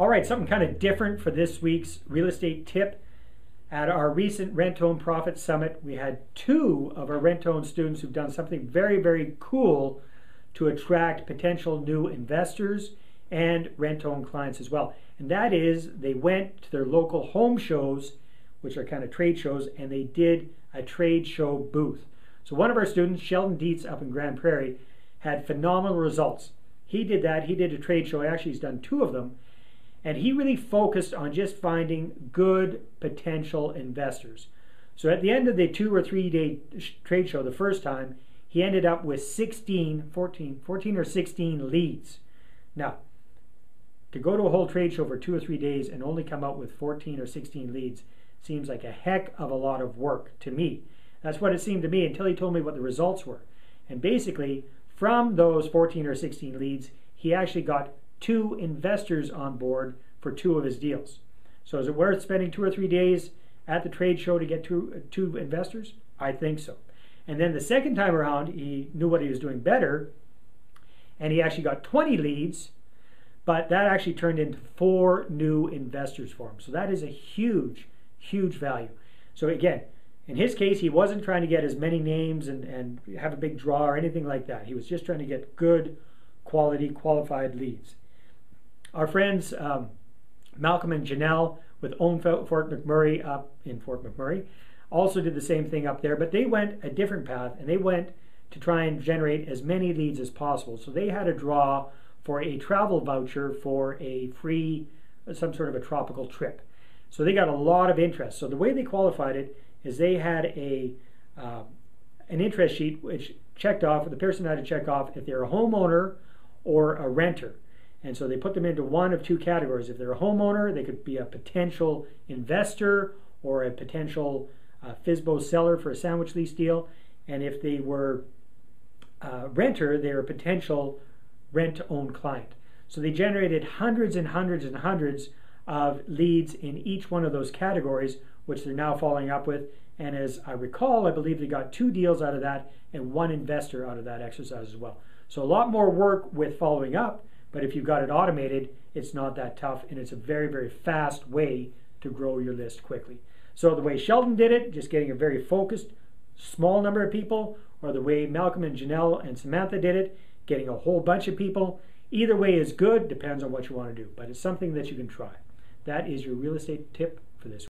All right, something kind of different for this week's real estate tip. At our recent Rent-to-Own Profit Summit, we had two of our rent-to-own students who've done something very, very cool to attract potential new investors and rent-to-own clients as well. And that is, they went to their local home shows, which are kind of trade shows, and they did a trade show booth. So one of our students, Sheldon Dietz up in Grand Prairie, had phenomenal results. He did that. He did a trade show. Actually, he's done two of them. And he really focused on just finding good potential investors. So at the end of the 2 or 3 day trade show the first time, he ended up with 14 or 16 leads. Now, to go to a whole trade show for 2 or 3 days and only come out with 14 or 16 leads seems like a heck of a lot of work to me. That's what it seemed to me until he told me what the results were. And basically, from those 14 or 16 leads, he actually got 2 investors on board for 2 of his deals. So is it worth spending 2 or 3 days at the trade show to get two investors? I think so. And then the second time around, he knew what he was doing better, and he actually got 20 leads, but that actually turned into 4 new investors for him. So that is a huge, huge value. So again, in his case, he wasn't trying to get as many names and have a big draw or anything like that. He was just trying to get good, quality, qualified leads. Our friends Malcolm and Janelle with Own Fort McMurray up in Fort McMurray also did the same thing up there, but they went a different path, and they went to try and generate as many leads as possible. So they had a draw for a travel voucher for a free, some sort of a tropical trip. So they got a lot of interest. So the way they qualified it is they had an interest sheet which checked off, the person had to check off if they're a homeowner or a renter. And so they put them into one of 2 categories. If they're a homeowner, they could be a potential investor or a potential FSBO seller for a sandwich lease deal. And if they were a renter, they're a potential rent-to-own client. So they generated hundreds and hundreds and hundreds of leads in each one of those categories, which they're now following up with. And as I recall, I believe they got 2 deals out of that and 1 investor out of that exercise as well. So a lot more work with following up, but if you've got it automated, it's not that tough, and it's a very, very fast way to grow your list quickly. So the way Sheldon did it, just getting a very focused, small number of people, or the way Malcolm and Janelle and Samantha did it, getting a whole bunch of people, either way is good, depends on what you want to do, but it's something that you can try. That is your real estate tip for this week.